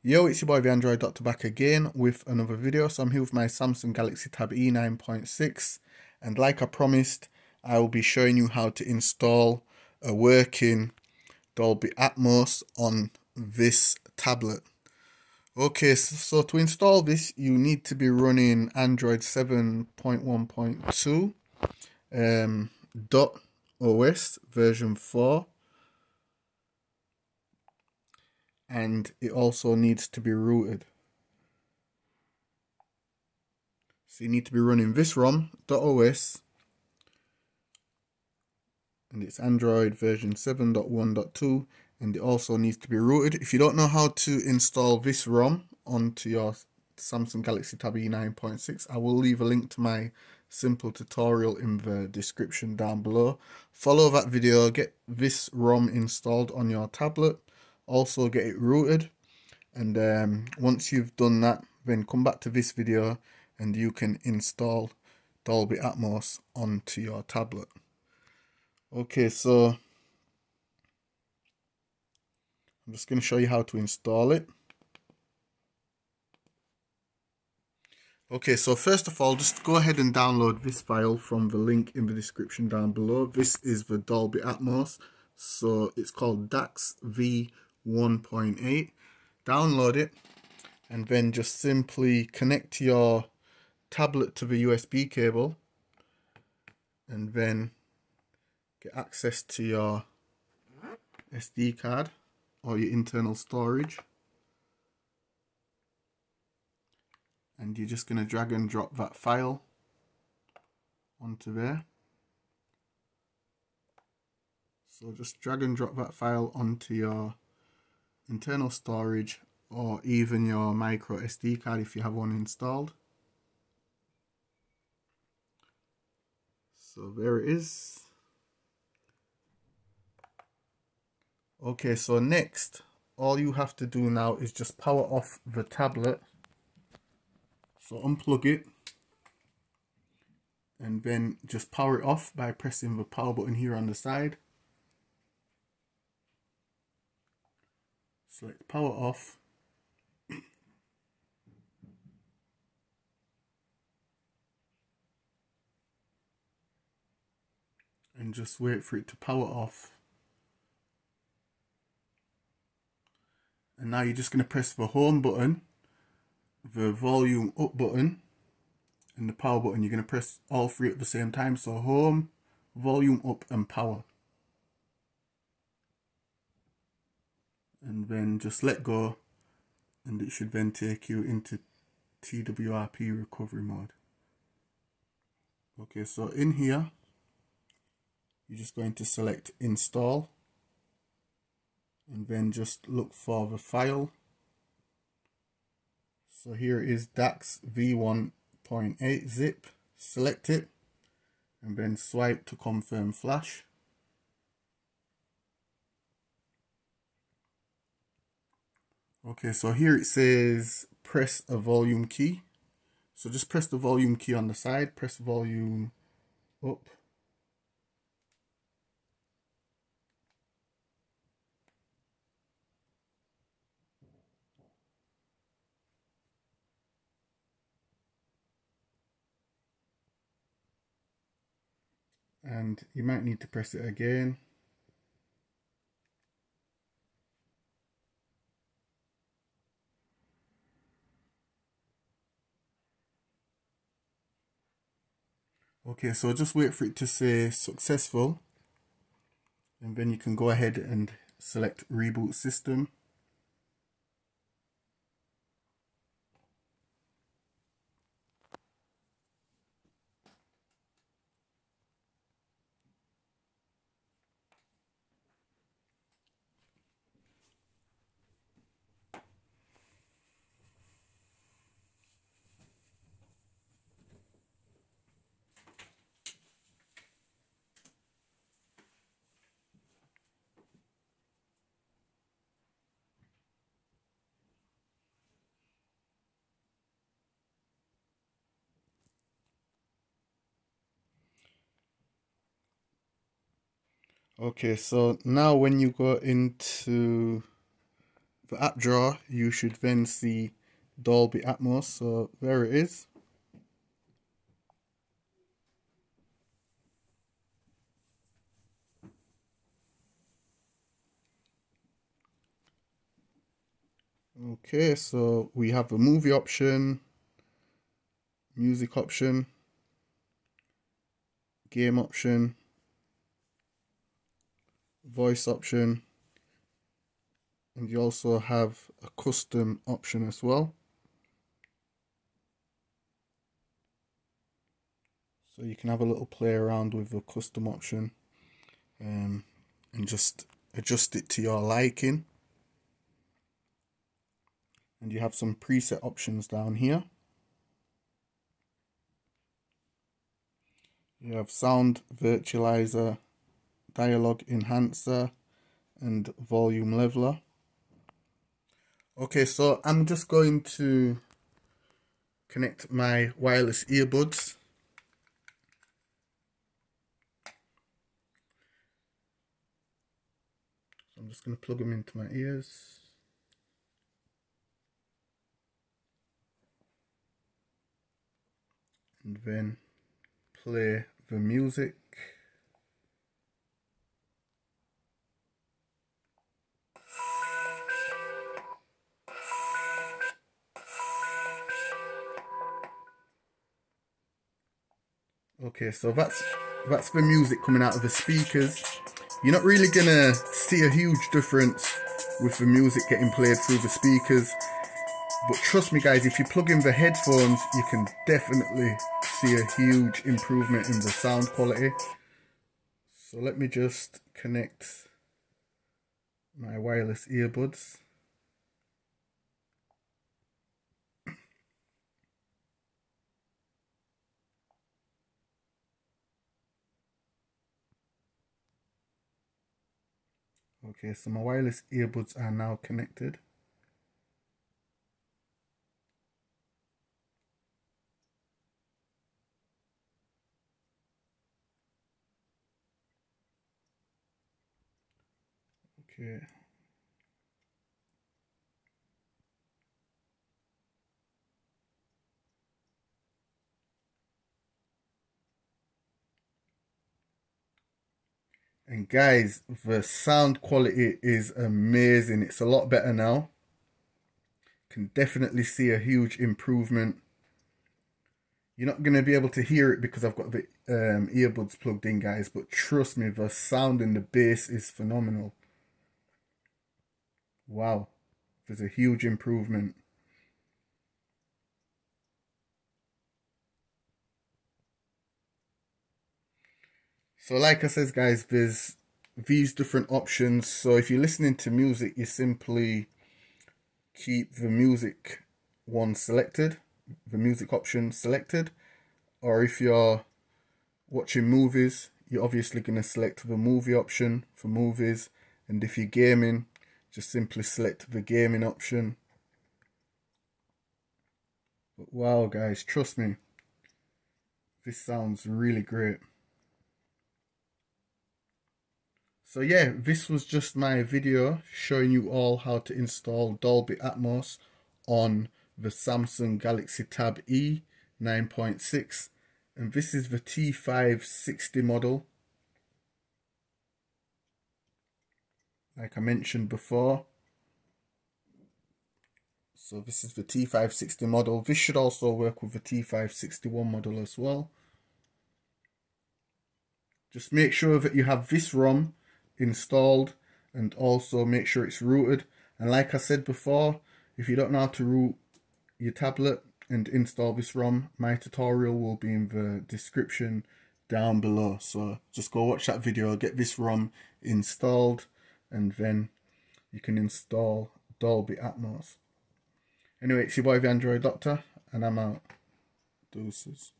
Yo, it's your boy the Android Doctor back again with another video. So I'm here with my Samsung Galaxy Tab E9.6, and like I promised, I will be showing you how to install a working Dolby Atmos on this tablet. Okay, so to install this, you need to be running Android 7.1.2 .os version 4. And it also needs to be rooted. So you need to be running this ROM.os, and it's Android version 7.1.2, and it also needs to be rooted. If you don't know how to install this ROM onto your Samsung Galaxy Tab E9.6, I will leave a link to my simple tutorial in the description down below. Follow that video, get this ROM installed on your tablet, also get it rooted, and once you've done that, then come back to this video and you can install Dolby Atmos onto your tablet. Okay, so I'm just going to show you how to install it. Okay, so first of all, just go ahead and download this file from the link in the description down below. This is the Dolby Atmos, so it's called DAX V1.8. Download it, and then just simply connect your tablet to the USB cable, and then get access to your SD card or your internal storage, and you're just going to drag and drop that file onto there. So just drag and drop that file onto your internal storage or even your micro SD card if you have one installed. So there it is. Okay, so next, all you have to do now is just power off the tablet. So unplug it, and then just power it off by pressing the power button here on the side. Select power off. And just wait for it to power off. And now you're just going to press the home button, the volume up button, and the power button. You're going to press all three at the same time. So home, volume up, and power. And then just let go, and it should then take you into Twp Recovery Mode. Okay, so in here, you're just going to select install, and then just look for the file. So here is DAX V1.8 zip. Select it, and then swipe to confirm flash. Okay, so here it says press a volume key. So just press the volume key on the side, press volume up. And you might need to press it again. Okay, so just wait for it to say successful, and then you can go ahead and select Reboot System. Okay, so now when you go into the app drawer, you should then see Dolby Atmos. So there it is. Okay, so we have the movie option, music option, game option, voice option, and you also have a custom option as well. So you can have a little play around with the custom option and just adjust it to your liking. And you have some preset options down here. You have sound virtualizer, dialogue enhancer, and volume leveler. Okay, so I'm just going to connect my wireless earbuds. So I'm just going to plug them into my ears. And then play the music. Okay, so that's the music coming out of the speakers. You're not really gonna see a huge difference with the music getting played through the speakers, but trust me guys, if you plug in the headphones, you can definitely see a huge improvement in the sound quality. So let me just connect my wireless earbuds. Okay, so my wireless earbuds are now connected. Okay. And guys, the sound quality is amazing. It's a lot better now. Can definitely see a huge improvement. You're not going to be able to hear it because I've got the earbuds plugged in, guys. But trust me, the sound and the bass is phenomenal. Wow. There's a huge improvement. So like I said, guys, there's these different options. So if you're listening to music, you simply keep the music one selected, the music option selected. Or if you're watching movies, you're obviously going to select the movie option for movies. And if you're gaming, just simply select the gaming option. But wow, guys, trust me, this sounds really great. So yeah, this was just my video showing you all how to install Dolby Atmos on the Samsung Galaxy Tab E 9.6, and this is the T560 model, like I mentioned before. So this is the T560 model. This should also work with the T561 model as well. Just make sure that you have this ROM installed and also make sure it's rooted. And like I said before, if you don't know how to root your tablet and install this ROM, my tutorial will be in the description down below. So just go watch that video, get this ROM installed, and then you can install Dolby Atmos. Anyway, it's your boy the Android Doctor, and I'm out. Deuces.